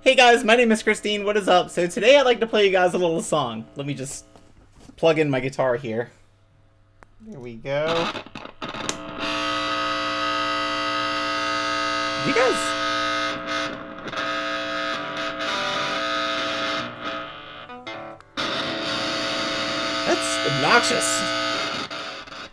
Hey guys, my name is Christine, what is up? So today I'd like to play you guys a little song. Let me just plug in my guitar here. There we go. You guys... That's obnoxious.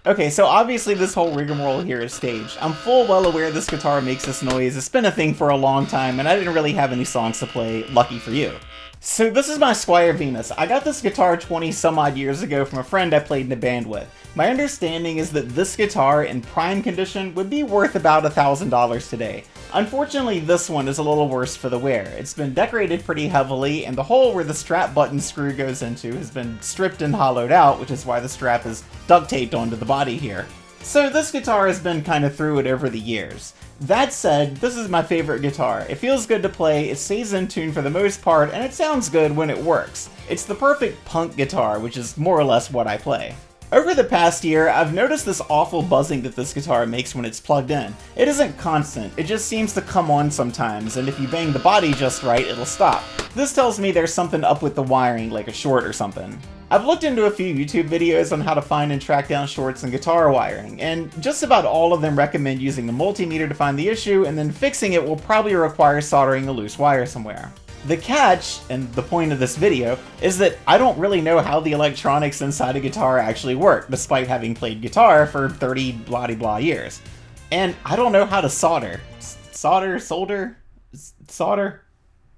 Okay, so obviously this whole rigmarole here is staged. I'm full well aware this guitar makes this noise. It's been a thing for a long time, and I didn't really have any songs to play, lucky for you. So this is my Squier Venus. I got this guitar 20 some odd years ago from a friend I played in a band with. My understanding is that this guitar in prime condition would be worth about $1,000 today. Unfortunately, this one is a little worse for the wear. It's been decorated pretty heavily, and the hole where the strap button screw goes into has been stripped and hollowed out, which is why the strap is duct taped onto the body here. So this guitar has been kind of through it over the years. That said, this is my favorite guitar. It feels good to play, it stays in tune for the most part, and it sounds good when it works. It's the perfect punk guitar, which is more or less what I play. Over the past year, I've noticed this awful buzzing that this guitar makes when it's plugged in. It isn't constant, it just seems to come on sometimes, and if you bang the body just right, it'll stop. This tells me there's something up with the wiring, like a short or something. I've looked into a few YouTube videos on how to find and track down shorts in guitar wiring, and just about all of them recommend using a multimeter to find the issue, and then fixing it will probably require soldering a loose wire somewhere. The catch, and the point of this video, is that I don't really know how the electronics inside a guitar actually work, despite having played guitar for 30 blah-de-blah years. And I don't know how to solder. Solder?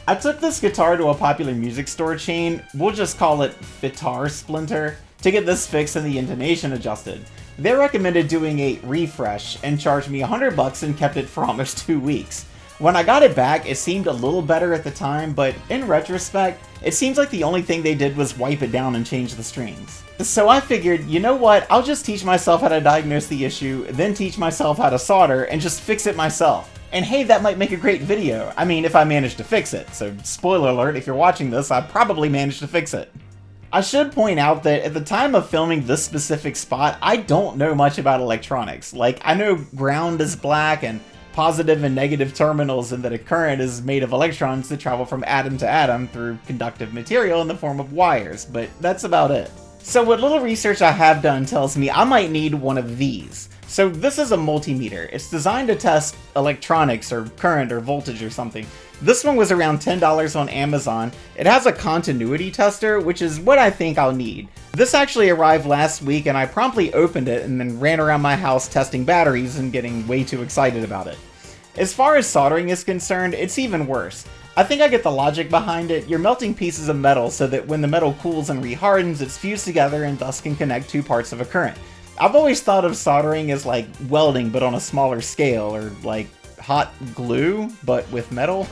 I took this guitar to a popular music store chain, we'll just call it Guitar Splinter, to get this fixed and the intonation adjusted. They recommended doing a refresh and charged me $100 and kept it for almost 2 weeks. When I got it back, it seemed a little better at the time, but in retrospect, it seems like the only thing they did was wipe it down and change the strings. So I figured, you know what, I'll just teach myself how to diagnose the issue, then teach myself how to solder, and just fix it myself. And hey, that might make a great video. I mean, if I manage to fix it. So spoiler alert, if you're watching this, I probably managed to fix it. I should point out that at the time of filming this specific spot, I don't know much about electronics. Like, I know ground is black and positive and negative terminals, and that a current is made of electrons that travel from atom to atom through conductive material in the form of wires, but that's about it. So what little research I have done tells me I might need one of these. So this is a multimeter. It's designed to test electronics or current or voltage or something. This one was around $10 on Amazon. It has a continuity tester, which is what I think I'll need. This actually arrived last week and I promptly opened it and then ran around my house testing batteries and getting way too excited about it. As far as soldering is concerned, it's even worse. I think I get the logic behind it. You're melting pieces of metal so that when the metal cools and rehardens, it's fused together and thus can connect two parts of a current. I've always thought of soldering as like welding but on a smaller scale, or like hot glue but with metal.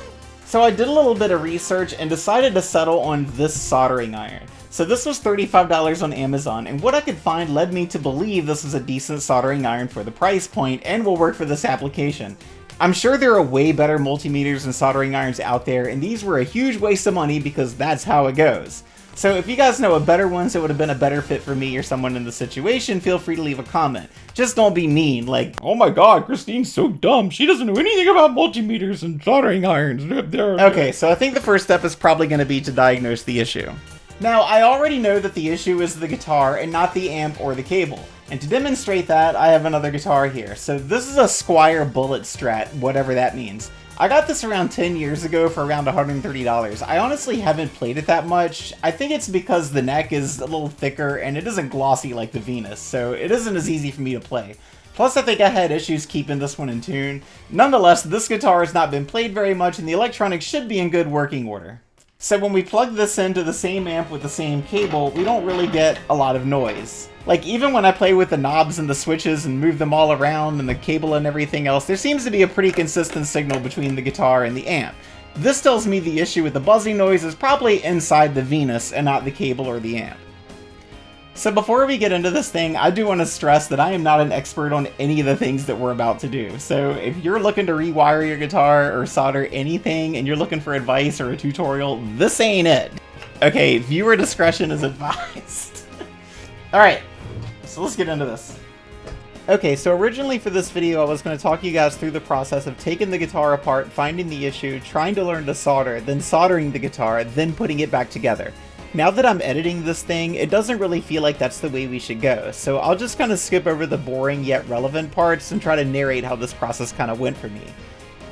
So I did a little bit of research and decided to settle on this soldering iron. So this was $35 on Amazon, and what I could find led me to believe this is a decent soldering iron for the price point and will work for this application. I'm sure there are way better multimeters and soldering irons out there, and these were a huge waste of money because that's how it goes. So if you guys know of better ones that would have been a better fit for me or someone in the situation, feel free to leave a comment. Just don't be mean, like, oh my god, Christine's so dumb, she doesn't know anything about multimeters and soldering irons. Okay, so I think the first step is probably going to be to diagnose the issue. Now, I already know that the issue is the guitar and not the amp or the cable. And to demonstrate that, I have another guitar here. So this is a Squier Bullet Strat, whatever that means. I got this around 10 years ago for around $130. I honestly haven't played it that much. I think it's because the neck is a little thicker and it isn't glossy like the Venus, so it isn't as easy for me to play. Plus I think I had issues keeping this one in tune. Nonetheless, this guitar has not been played very much and the electronics should be in good working order. So when we plug this into the same amp with the same cable, we don't really get a lot of noise. Like, even when I play with the knobs and the switches and move them all around and the cable and everything else, there seems to be a pretty consistent signal between the guitar and the amp. This tells me the issue with the buzzing noise is probably inside the Venus and not the cable or the amp. So before we get into this thing, I do want to stress that I am not an expert on any of the things that we're about to do. So if you're looking to rewire your guitar or solder anything and you're looking for advice or a tutorial, this ain't it. Okay, viewer discretion is advised. Alright, so let's get into this. Okay, so originally for this video I was going to talk you guys through the process of taking the guitar apart, finding the issue, trying to learn to solder, then soldering the guitar, then putting it back together. Now that I'm editing this thing, it doesn't really feel like that's the way we should go, so I'll just kind of skip over the boring yet relevant parts and try to narrate how this process kind of went for me.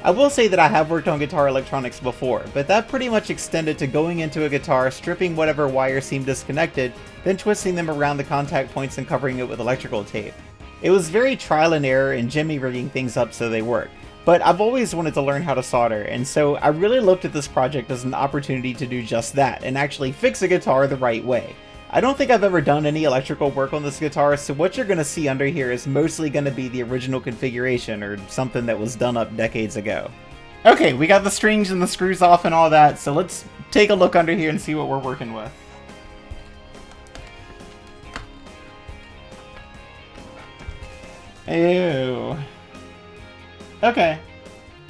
I will say that I have worked on guitar electronics before, but that pretty much extended to going into a guitar, stripping whatever wires seemed disconnected, then twisting them around the contact points and covering it with electrical tape. It was very trial and error and jimmy rigging things up so they work, but I've always wanted to learn how to solder, and so I really looked at this project as an opportunity to do just that, and actually fix a guitar the right way. I don't think I've ever done any electrical work on this guitar, so what you're going to see under here is mostly going to be the original configuration, or something that was done up decades ago. Okay, we got the strings and the screws off and all that, so let's take a look under here and see what we're working with. Ew. Okay.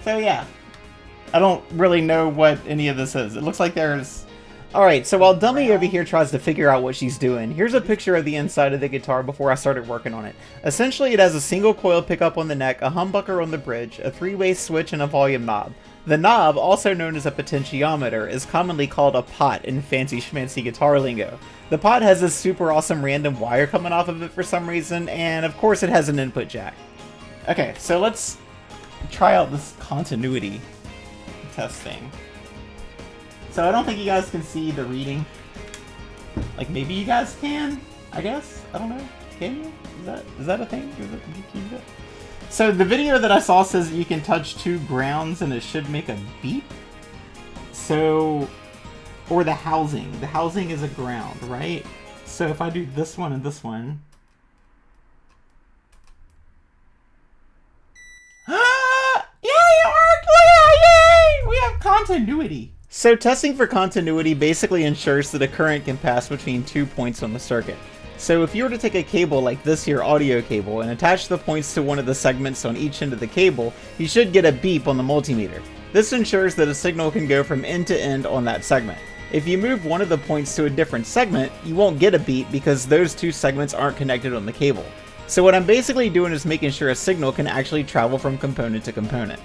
So yeah. I don't really know what any of this is. It looks like there's... Alright, so while Dummy over here tries to figure out what she's doing, here's a picture of the inside of the guitar before I started working on it. Essentially, it has a single coil pickup on the neck, a humbucker on the bridge, a 3-way switch, and a volume knob. The knob, also known as a potentiometer, is commonly called a pot in fancy schmancy guitar lingo. The pot has this super awesome random wire coming off of it for some reason, and of course it has an input jack. Okay, so let's try out this continuity test thing. So I don't think you guys can see the reading. Like, maybe you guys can, I guess? I don't know. Can you? Is that a thing? Can you do that? So the video that I saw says that you can touch 2 grounds and it should make a beep. So, or the housing. The housing is a ground, right? So if I do this one and this one. Ah! Yay, it worked! Yay! We have continuity. So testing for continuity basically ensures that a current can pass between 2 points on the circuit. So if you were to take a cable like this here audio cable and attach the points to one of the segments on each end of the cable, you should get a beep on the multimeter. This ensures that a signal can go from end to end on that segment. If you move one of the points to a different segment, you won't get a beep because those 2 segments aren't connected on the cable. So what I'm basically doing is making sure a signal can actually travel from component to component.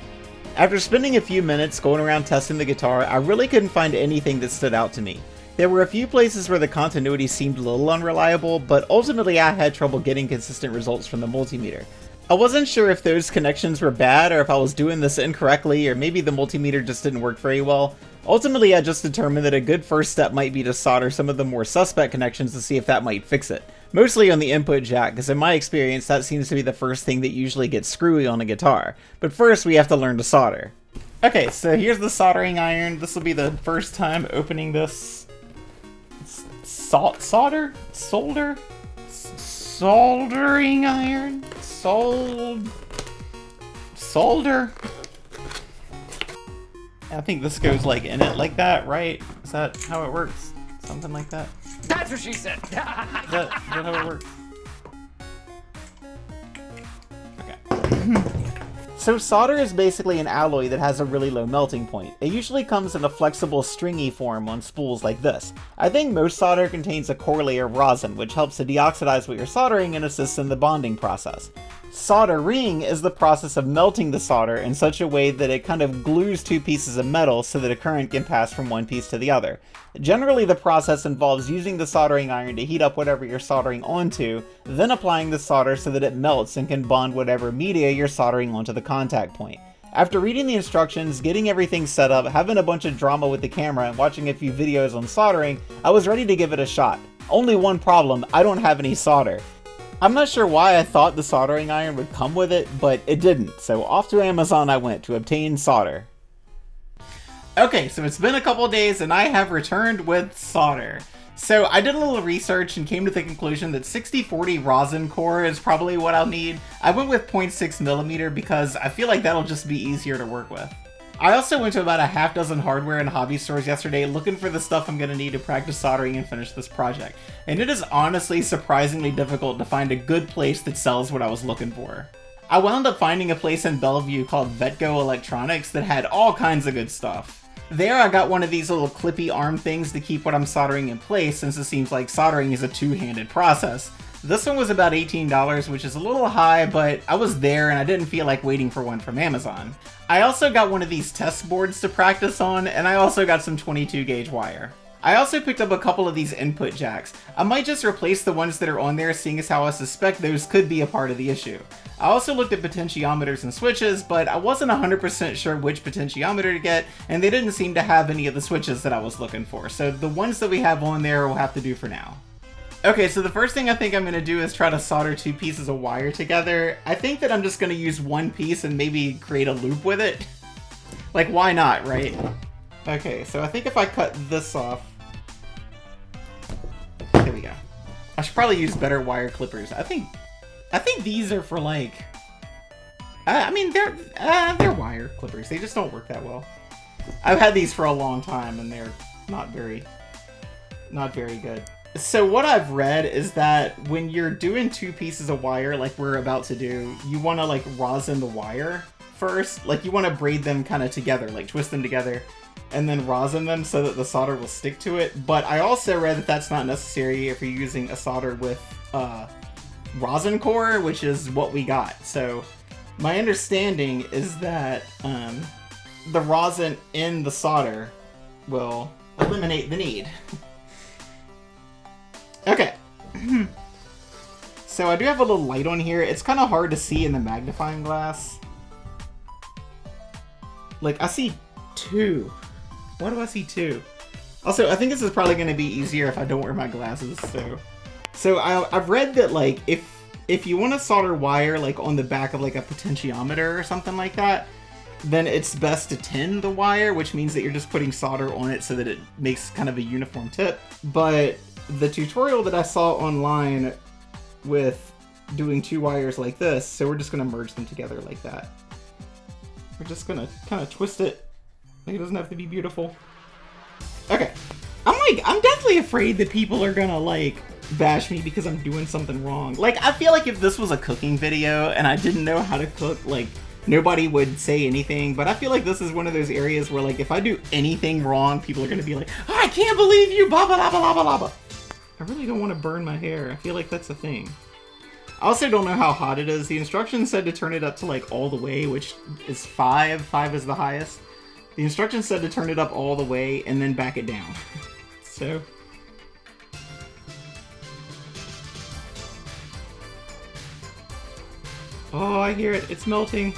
After spending a few minutes going around testing the guitar, I really couldn't find anything that stood out to me. There were a few places where the continuity seemed a little unreliable, but ultimately I had trouble getting consistent results from the multimeter. I wasn't sure if those connections were bad or if I was doing this incorrectly or maybe the multimeter just didn't work very well. Ultimately I just determined that a good first step might be to solder some of the more suspect connections to see if that might fix it. Mostly on the input jack, because in my experience that seems to be the first thing that usually gets screwy on a guitar. But first we have to learn to solder. Okay, so here's the soldering iron. This will be the first time opening this. Soldering iron? Solder? I think this goes like in it like that, right? Is that how it works? Something like that? That's what she said! Is that how it works? Okay. So solder is basically an alloy that has a really low melting point. It usually comes in a flexible stringy form on spools like this. I think most solder contains a core layer of rosin, which helps to deoxidize what you're soldering and assists in the bonding process. Soldering is the process of melting the solder in such a way that it kind of glues 2 pieces of metal so that a current can pass from one piece to the other. Generally, the process involves using the soldering iron to heat up whatever you're soldering onto, then applying the solder so that it melts and can bond whatever media you're soldering onto the contact point. After reading the instructions, getting everything set up, having a bunch of drama with the camera, and watching a few videos on soldering, I was ready to give it a shot. Only one problem, I don't have any solder. I'm not sure why I thought the soldering iron would come with it, but it didn't, so off to Amazon I went to obtain solder. Okay, so it's been a couple days and I have returned with solder. So I did a little research and came to the conclusion that 6040 rosin core is probably what I'll need. I went with 0.6mm because I feel like that'll just be easier to work with. I also went to about a half dozen hardware and hobby stores yesterday looking for the stuff I'm going to need to practice soldering and finish this project. And it is honestly surprisingly difficult to find a good place that sells what I was looking for. I wound up finding a place in Bellevue called Vetco Electronics that had all kinds of good stuff. There I got one of these little clippy arm things to keep what I'm soldering in place since it seems like soldering is a two-handed process. This one was about $18, which is a little high, but I was there and I didn't feel like waiting for one from Amazon. I also got one of these test boards to practice on, and I also got some 22 gauge wire. I also picked up a couple of these input jacks. I might just replace the ones that are on there, seeing as how I suspect those could be a part of the issue. I also looked at potentiometers and switches, but I wasn't 100% sure which potentiometer to get, and they didn't seem to have any of the switches that I was looking for, so the ones that we have on there will have to do for now. Okay, so the first thing I think I'm going to do is try to solder two pieces of wire together. I think that I'm just going to use one piece and maybe create a loop with it. Like, why not, right? Okay, so I think if I cut this off... There we go. I should probably use better wire clippers. I think these are for, like... I mean, they're wire clippers. They just don't work that well. I've had these for a long time, and they're not very good. So what I've read is that when you're doing two pieces of wire like we're about to do, you want to like rosin the wire first. Like you want to braid them kind of together, like twist them together and then rosin them so that the solder will stick to it. But I also read that that's not necessary if you're using a solder with rosin core, which is what we got. So my understanding is that the rosin in the solder will eliminate the need. Okay, so I do have a little light on here. It's kind of hard to see in the magnifying glass. Like, I see 2. Why do I see 2? Also, I think this is probably going to be easier if I don't wear my glasses, so I've read that, like, if you want to solder wire, like, on the back of, like, a potentiometer or something like that, then it's best to tin the wire, which means that you're just putting solder on it so that it makes kind of a uniform tip. But the tutorial that I saw online with doing two wires like this, so we're just going to merge them together like that. We're just going to kind of twist it. Like, it doesn't have to be beautiful. Okay. I'm definitely afraid that people are going to, like, bash me because I'm doing something wrong. Like, I feel like if this was a cooking video and I didn't know how to cook, like, nobody would say anything, but I feel like this is one of those areas where, like, if I do anything wrong, people are going to be like, oh, I can't believe you, blah, blah, blah, blah, blah, blah. I really don't want to burn my hair. I feel like that's a thing. I also don't know how hot it is. The instructions said to turn it up to, like, all the way, which is 5. 5 is the highest. The instructions said to turn it up all the way and then back it down. So... oh, I hear it. It's melting.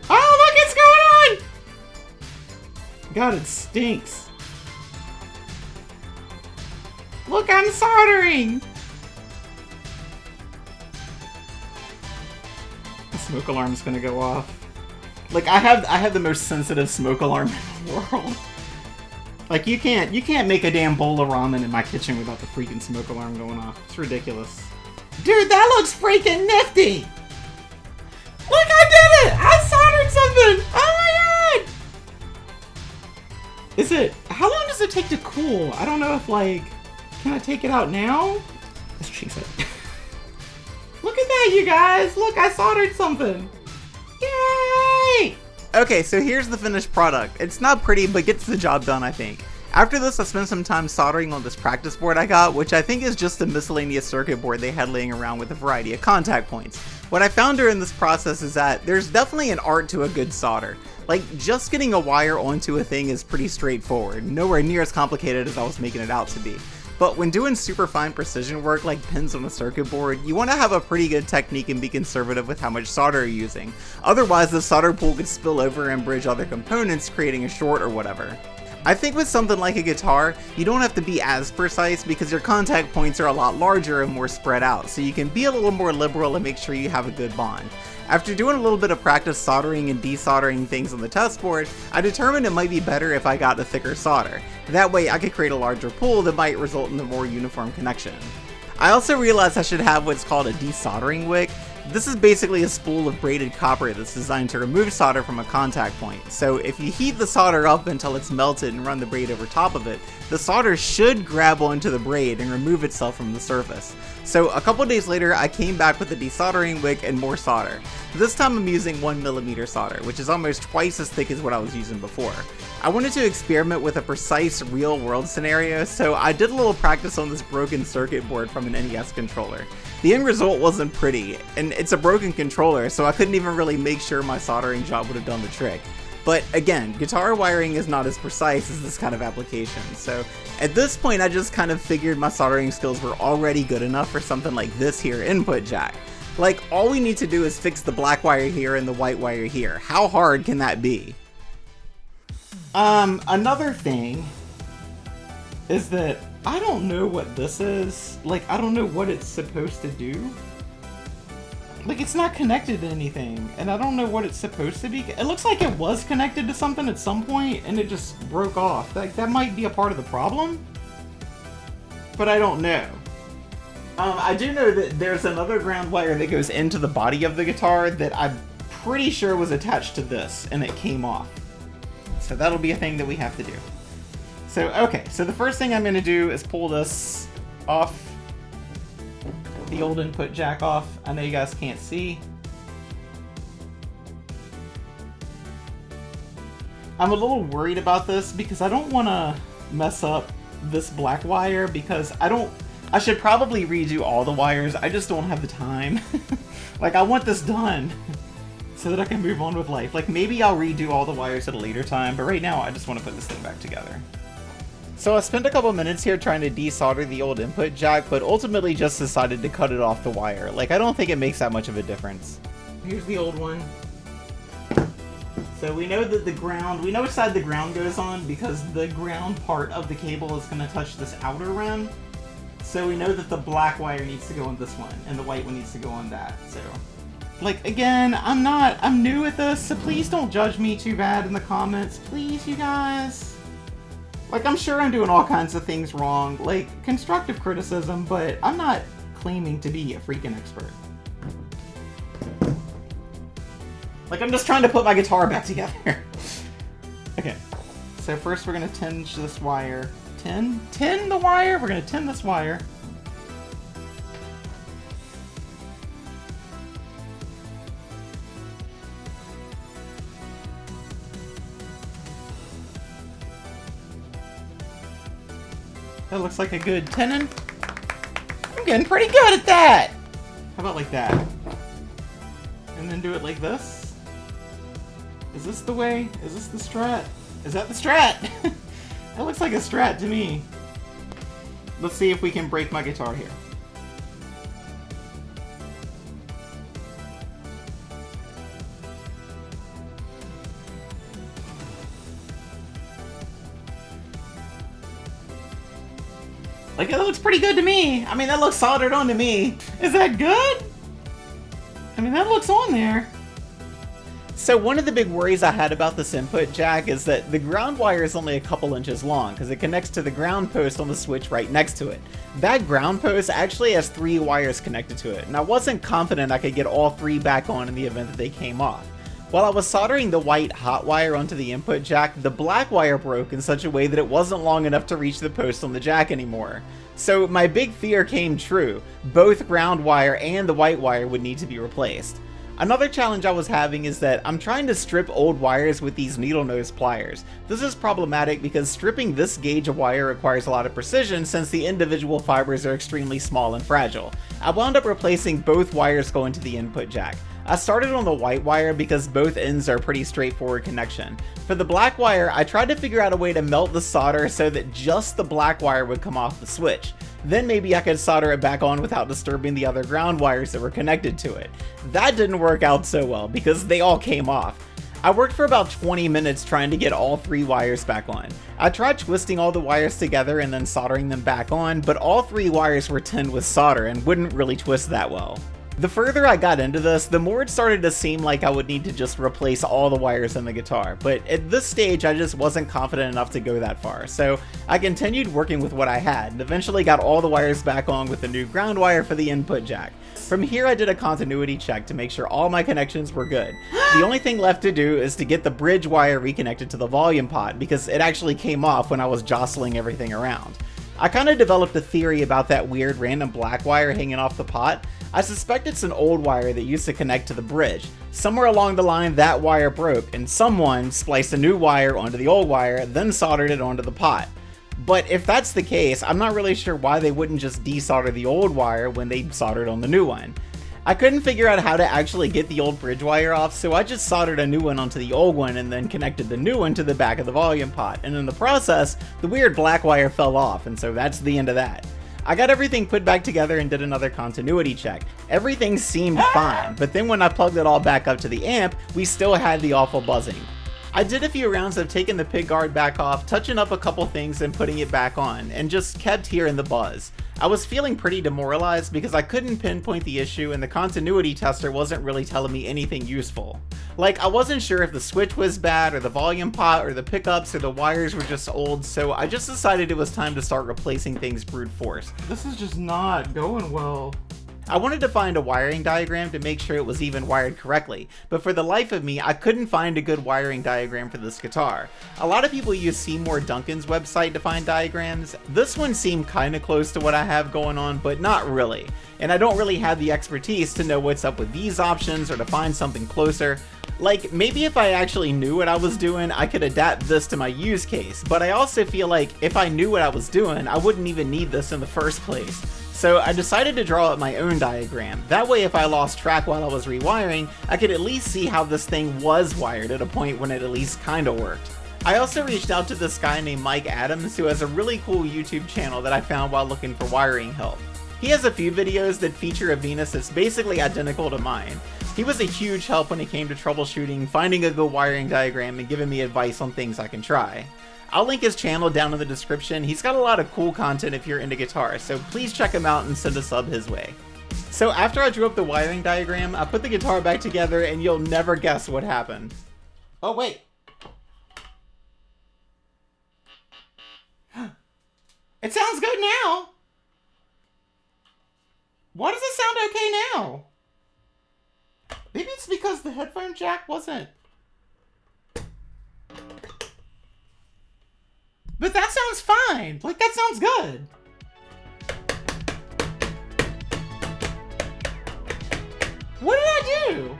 Oh, look, it's going on! God, it stinks. Look, I'm soldering! The smoke alarm's gonna go off. Like, I have the most sensitive smoke alarm in the world. Like, you can't make a damn bowl of ramen in my kitchen without the freaking smoke alarm going off. It's ridiculous. Dude, that looks freaking nifty! Look, I did it! I soldered something! Oh my god! Is it... how long does it take to cool? I don't know if, like... can I take it out now? That's what she said. Look at that, you guys! Look, I soldered something! Yay! Okay, so here's the finished product. It's not pretty, but gets the job done, I think. After this, I spent some time soldering on this practice board I got, which I think is just a miscellaneous circuit board they had laying around with a variety of contact points. What I found during this process is that there's definitely an art to a good solder. Like, just getting a wire onto a thing is pretty straightforward, nowhere near as complicated as I was making it out to be. But when doing super fine precision work like pins on a circuit board, you want to have a pretty good technique and be conservative with how much solder you're using. Otherwise, the solder pool could spill over and bridge other components, creating a short or whatever. I think with something like a guitar, you don't have to be as precise because your contact points are a lot larger and more spread out, so you can be a little more liberal and make sure you have a good bond. After doing a little bit of practice soldering and desoldering things on the test board, I determined it might be better if I got a thicker solder. That way I could create a larger pool that might result in a more uniform connection. I also realized I should have what's called a desoldering wick. This is basically a spool of braided copper that's designed to remove solder from a contact point. So if you heat the solder up until it's melted and run the braid over top of it, the solder should grab onto the braid and remove itself from the surface. So a couple days later, I came back with a desoldering wick and more solder. This time I'm using 1mm solder, which is almost twice as thick as what I was using before. I wanted to experiment with a precise real-world scenario, so I did a little practice on this broken circuit board from an NES controller. The end result wasn't pretty, and it's a broken controller, so I couldn't even really make sure my soldering job would have done the trick. But again, guitar wiring is not as precise as this kind of application, so at this point I just kind of figured my soldering skills were already good enough for something like this here input jack. Like, all we need to do is fix the black wire here and the white wire here. How hard can that be? Another thing is that I don't know what this is. Like, I don't know what it's supposed to do. Like, it's not connected to anything, and I don't know what it's supposed to be. It looks like it was connected to something at some point, and it just broke off. Like, that might be a part of the problem, but I don't know. I do know that there's another ground wire that goes into the body of the guitar that I'm pretty sure was attached to this, and it came off. So that'll be a thing that we have to do. So, okay, so the first thing I'm going to do is pull this off. The old input jack off. I know you guys can't see. I'm a little worried about this because I don't want to mess up this black wire because I should probably redo all the wires. I just don't have the time. Like, I want this done so that I can move on with life. Like, maybe I'll redo all the wires at a later time, but right now I just want to put this thing back together. So I spent a couple minutes here trying to desolder the old input jack, but ultimately just decided to cut it off the wire. Like, I don't think it makes that much of a difference. Here's the old one. So we know that we know which side the ground goes on because the ground part of the cable is going to touch this outer rim. So we know that the black wire needs to go on this one, and the white one needs to go on that, so. Like, again, I'm new at this, so please don't judge me too bad in the comments. Please, you guys. Like, I'm sure I'm doing all kinds of things wrong, like constructive criticism, but I'm not claiming to be a freaking expert. Like, I'm just trying to put my guitar back together. Okay, so first we're gonna tinge this wire. Tin the wire? We're gonna tin this wire. That looks like a good tinning. I'm getting pretty good at that! How about like that? And then do it like this? Is this the way? Is this the strat? Is that the strat? That looks like a strat to me. Let's see if we can break my guitar here. Like, that looks pretty good to me. I mean, that looks soldered on to me. Is that good? I mean, that looks on there. So one of the big worries I had about this input jack is that the ground wire is only a couple inches long because it connects to the ground post on the switch right next to it. That ground post actually has 3 wires connected to it, and I wasn't confident I could get all 3 back on in the event that they came off. While I was soldering the white hot wire onto the input jack, the black wire broke in such a way that it wasn't long enough to reach the post on the jack anymore. So my big fear came true. Both ground wire and the white wire would need to be replaced. Another challenge I was having is that I'm trying to strip old wires with these needle nose pliers. This is problematic because stripping this gauge of wire requires a lot of precision since the individual fibers are extremely small and fragile. I wound up replacing both wires going to the input jack. I started on the white wire because both ends are a pretty straightforward connection. For the black wire, I tried to figure out a way to melt the solder so that just the black wire would come off the switch. Then maybe I could solder it back on without disturbing the other ground wires that were connected to it. That didn't work out so well because they all came off. I worked for about 20 minutes trying to get all 3 wires back on. I tried twisting all the wires together and then soldering them back on, but all 3 wires were tinned with solder and wouldn't really twist that well. The further I got into this, the more it started to seem like I would need to just replace all the wires in the guitar, but at this stage I just wasn't confident enough to go that far, so I continued working with what I had and eventually got all the wires back on with the new ground wire for the input jack. From here I did a continuity check to make sure all my connections were good. The only thing left to do is to get the bridge wire reconnected to the volume pot because it actually came off when I was jostling everything around. I kind of developed a theory about that weird random black wire hanging off the pot. I suspect it's an old wire that used to connect to the bridge. Somewhere along the line that wire broke and someone spliced a new wire onto the old wire, then soldered it onto the pot. But if that's the case, I'm not really sure why they wouldn't just desolder the old wire when they soldered on the new one. I couldn't figure out how to actually get the old bridge wire off, so I just soldered a new one onto the old one and then connected the new one to the back of the volume pot, and in the process, the weird black wire fell off, and so that's the end of that. I got everything put back together and did another continuity check. Everything seemed fine, but then when I plugged it all back up to the amp, we still had the awful buzzing. I did a few rounds of taking the pig guard back off, touching up a couple things and putting it back on, and just kept hearing the buzz. I was feeling pretty demoralized because I couldn't pinpoint the issue and the continuity tester wasn't really telling me anything useful. Like, I wasn't sure if the switch was bad or the volume pot or the pickups or the wires were just old, so I just decided it was time to start replacing things brute force. This is just not going well. I wanted to find a wiring diagram to make sure it was even wired correctly, but for the life of me, I couldn't find a good wiring diagram for this guitar. A lot of people use Seymour Duncan's website to find diagrams. This one seemed kinda close to what I have going on, but not really. And I don't really have the expertise to know what's up with these options or to find something closer. Like, maybe if I actually knew what I was doing, I could adapt this to my use case, but I also feel like if I knew what I was doing, I wouldn't even need this in the first place. So I decided to draw up my own diagram. That way if I lost track while I was rewiring, I could at least see how this thing was wired at a point when it at least kinda worked. I also reached out to this guy named Mike Adams who has a really cool YouTube channel that I found while looking for wiring help. He has a few videos that feature a Venus that's basically identical to mine. He was a huge help when it came to troubleshooting, finding a good wiring diagram, and giving me advice on things I can try. I'll link his channel down in the description. He's got a lot of cool content if you're into guitar, so please check him out and send a sub his way. So after I drew up the wiring diagram, I put the guitar back together and you'll never guess what happened. Oh wait. It sounds good now! Why does it sound okay now? Maybe it's because the headphone jack wasn't... But that sounds fine! Like, that sounds good! What did I do?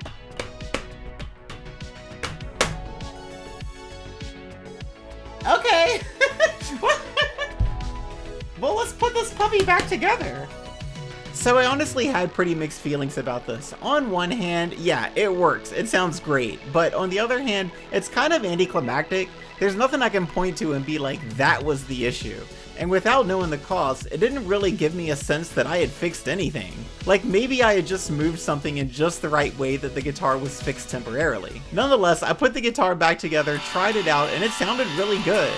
Okay! Well, let's put this puppy back together! So I honestly had pretty mixed feelings about this. On one hand, yeah, it works, it sounds great, but on the other hand, it's kind of anticlimactic. There's nothing I can point to and be like, that was the issue. And without knowing the cause, it didn't really give me a sense that I had fixed anything. Like maybe I had just moved something in just the right way that the guitar was fixed temporarily. Nonetheless, I put the guitar back together, tried it out, and it sounded really good.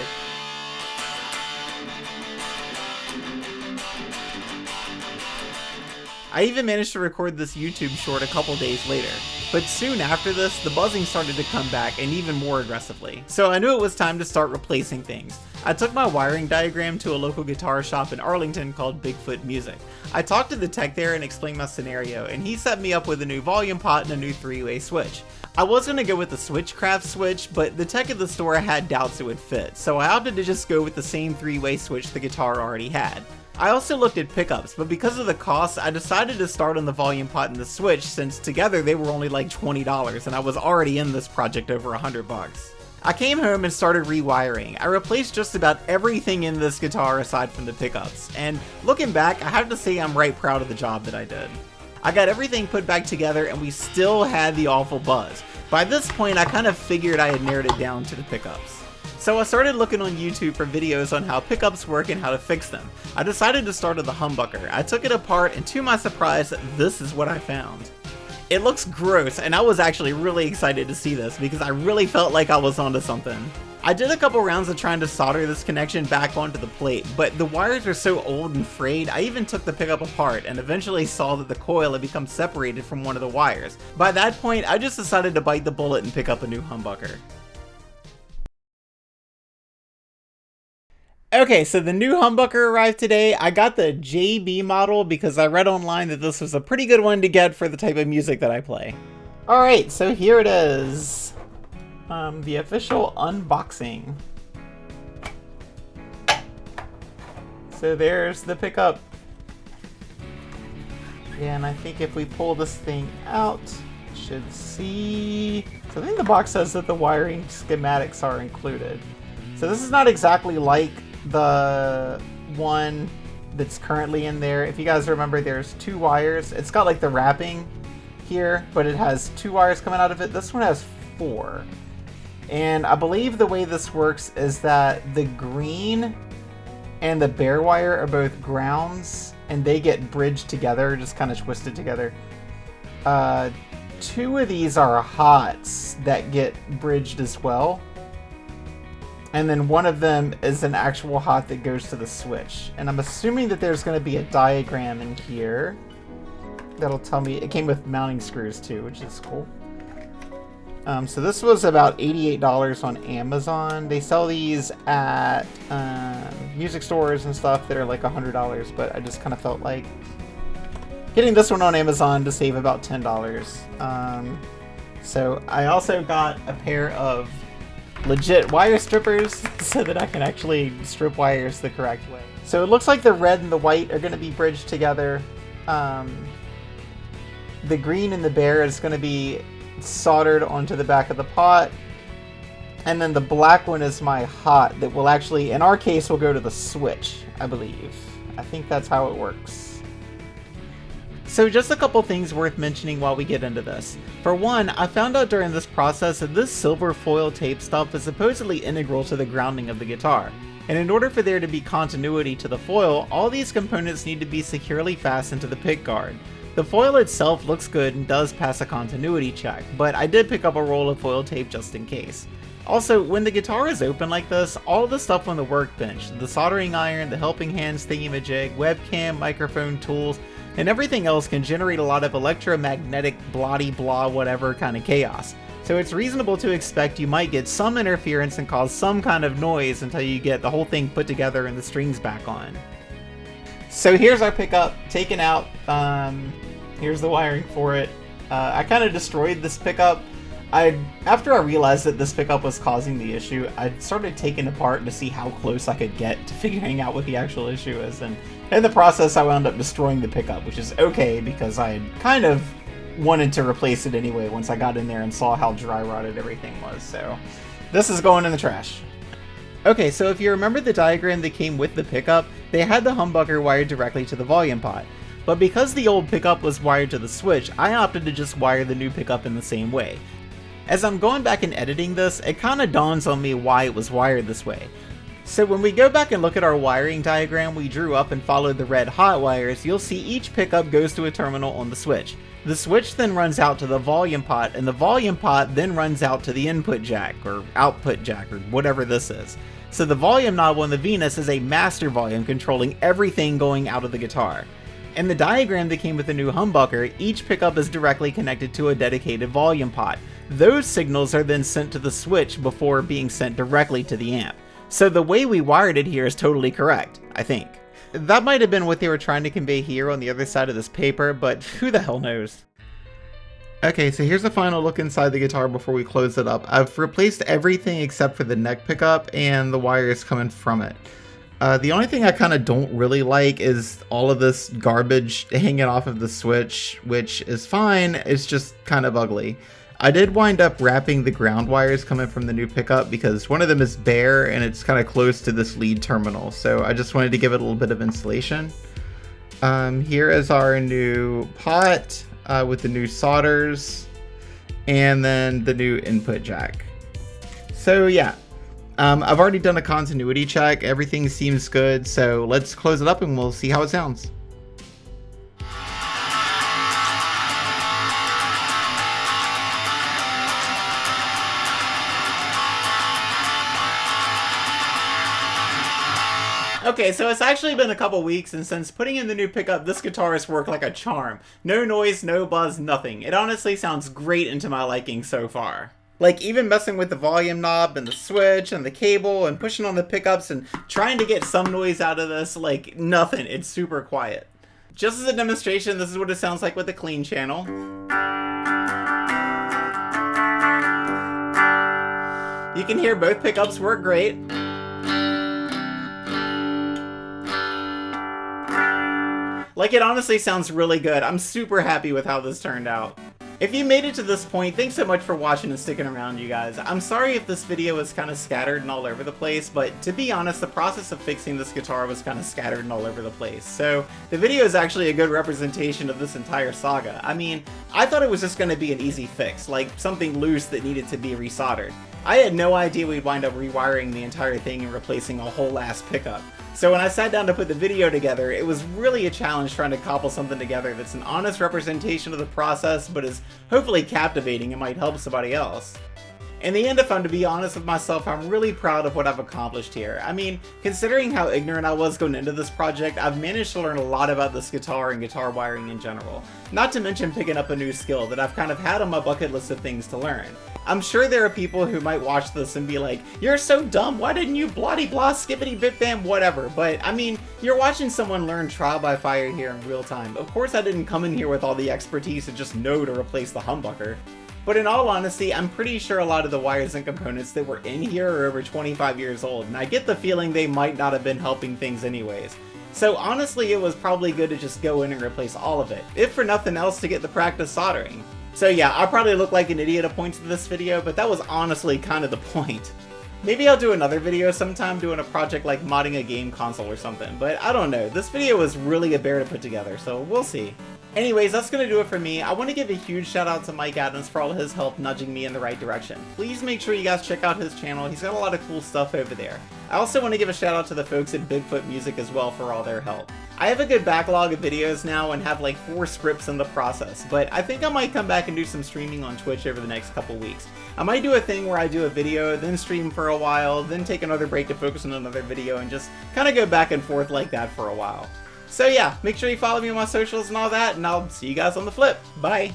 I even managed to record this YouTube short a couple days later, but soon after this, the buzzing started to come back and even more aggressively. So I knew it was time to start replacing things. I took my wiring diagram to a local guitar shop in Arlington called Bigfoot Music. I talked to the tech there and explained my scenario, and he set me up with a new volume pot and a new 3-way switch. I was going to go with the Switchcraft switch, but the tech at the store had doubts it would fit, so I opted to just go with the same 3-way switch the guitar already had. I also looked at pickups, but because of the cost, I decided to start on the volume pot and the switch since together they were only like $20 and I was already in this project over $100. I came home and started rewiring. I replaced just about everything in this guitar aside from the pickups, and looking back, I have to say I'm right proud of the job that I did. I got everything put back together and we still had the awful buzz. By this point, I kind of figured I had narrowed it down to the pickups. So I started looking on YouTube for videos on how pickups work and how to fix them. I decided to start with the humbucker. I took it apart and to my surprise, this is what I found. It looks gross and I was actually really excited to see this because I really felt like I was onto something. I did a couple rounds of trying to solder this connection back onto the plate, but the wires are so old and frayed, I even took the pickup apart and eventually saw that the coil had become separated from one of the wires. By that point, I just decided to bite the bullet and pick up a new humbucker. Okay, so the new humbucker arrived today. I got the JB model because I read online that this was a pretty good one to get for the type of music that I play. Alright, so here it is. The official unboxing. So there's the pickup. And I think if we pull this thing out, should see. So I think the box says that the wiring schematics are included. So this is not exactly like the one that's currently in there. If you guys remember, there's 2 wires. It's got like the wrapping here, but it has 2 wires coming out of it. This one has 4. And I believe the way this works is that the green and the bare wire are both grounds, and they get bridged together, just kind of twisted together. 2 of these are hots that get bridged as well. And then one of them is an actual hot that goes to the switch. And I'm assuming that there's going to be a diagram in here that'll tell me. It came with mounting screws too, which is cool. So this was about $88 on Amazon. They sell these at music stores and stuff that are like $100, but I just kind of felt like getting this one on Amazon to save about $10. So I also got a pair of legit wire strippers so that I can actually strip wires the correct way. So it looks like the red and the white are going to be bridged together. The green and the bare is going to be soldered onto the back of the pot, and then the black one is my hot that will actually, in our case, will go to the switch, I believe. I think that's how it works. So just a couple things worth mentioning while we get into this. For one, I found out during this process that this silver foil tape stuff is supposedly integral to the grounding of the guitar. And in order for there to be continuity to the foil, all these components need to be securely fastened to the pick guard. The foil itself looks good and does pass a continuity check, but I did pick up a roll of foil tape just in case. Also, when the guitar is open like this, all the stuff on the workbench, the soldering iron, the helping hands thingamajig, webcam, microphone, tools, and everything else can generate a lot of electromagnetic bloody blah whatever kind of chaos. So it's reasonable to expect you might get some interference and cause some kind of noise until you get the whole thing put together and the strings back on. So here's our pickup taken out. Here's the wiring for it. I kind of destroyed this pickup. After I realized that this pickup was causing the issue, I started taking it apart to see how close I could get to figuring out what the actual issue is. And in the process, I wound up destroying the pickup, which is okay because I kind of wanted to replace it anyway once I got in there and saw how dry rotted everything was. So this is going in the trash. Okay, so if you remember the diagram that came with the pickup, they had the humbucker wired directly to the volume pot. But because the old pickup was wired to the switch, I opted to just wire the new pickup in the same way. As I'm going back and editing this, it kinda dawns on me why it was wired this way. So when we go back and look at our wiring diagram we drew up and followed the red hot wires, you'll see each pickup goes to a terminal on the switch. The switch then runs out to the volume pot, and the volume pot then runs out to the input jack, or output jack, or whatever this is. So the volume knob on the Venus is a master volume controlling everything going out of the guitar. In the diagram that came with the new humbucker, each pickup is directly connected to a dedicated volume pot. Those signals are then sent to the switch before being sent directly to the amp. So the way we wired it here is totally correct, I think. That might have been what they were trying to convey here on the other side of this paper, but who the hell knows? Okay, so here's a final look inside the guitar before we close it up. I've replaced everything except for the neck pickup and the wires coming from it. The only thing I kind of don't really like is all of this garbage hanging off of the switch, which is fine, it's just kind of ugly. I did wind up wrapping the ground wires coming from the new pickup because one of them is bare and it's kind of close to this lead terminal, so I just wanted to give it a little bit of insulation. Here is our new pot with the new solders and then the new input jack. So yeah. I've already done a continuity check, everything seems good, so let's close it up and we'll see how it sounds. Okay, so it's actually been a couple weeks, and since putting in the new pickup, this guitar has worked like a charm. No noise, no buzz, nothing. It honestly sounds great and to my liking so far. Like, even messing with the volume knob and the switch and the cable and pushing on the pickups and trying to get some noise out of this, like, nothing. It's super quiet. Just as a demonstration, this is what it sounds like with a clean channel. You can hear both pickups work great. Like, it honestly sounds really good. I'm super happy with how this turned out. If you made it to this point, thanks so much for watching and sticking around, you guys. I'm sorry if this video was kind of scattered and all over the place, but to be honest, the process of fixing this guitar was kind of scattered and all over the place. So the video is actually a good representation of this entire saga. I mean, I thought it was just going to be an easy fix, like something loose that needed to be resoldered. I had no idea we'd wind up rewiring the entire thing and replacing a whole ass pickup. So when I sat down to put the video together, it was really a challenge trying to cobble something together that's an honest representation of the process, but is hopefully captivating and might help somebody else. In the end, if I'm to be honest with myself, I'm really proud of what I've accomplished here. I mean, considering how ignorant I was going into this project, I've managed to learn a lot about this guitar and guitar wiring in general. Not to mention picking up a new skill that I've kind of had on my bucket list of things to learn. I'm sure there are people who might watch this and be like, "You're so dumb, why didn't you bloody blah skippity bit bam whatever," but I mean, you're watching someone learn trial by fire here in real time. Of course I didn't come in here with all the expertise to just know to replace the humbucker. But in all honesty, I'm pretty sure a lot of the wires and components that were in here are over 25 years old, and I get the feeling they might not have been helping things anyways. So honestly, it was probably good to just go in and replace all of it, if for nothing else to get the practice soldering. So yeah, I probably look like an idiot at points in this video, but that was honestly kind of the point. Maybe I'll do another video sometime doing a project like modding a game console or something, but I don't know. This video was really a bear to put together, so we'll see. Anyways, that's going to do it for me. I want to give a huge shout out to Mike Adams for all his help nudging me in the right direction. Please make sure you guys check out his channel. He's got a lot of cool stuff over there. I also want to give a shout out to the folks at Bigfoot Music as well for all their help. I have a good backlog of videos now and have like 4 scripts in the process, but I think I might come back and do some streaming on Twitch over the next couple weeks. I might do a thing where I do a video, then stream for a while, then take another break to focus on another video, and just kind of go back and forth like that for a while. So yeah, make sure you follow me on my socials and all that, and I'll see you guys on the flip. Bye!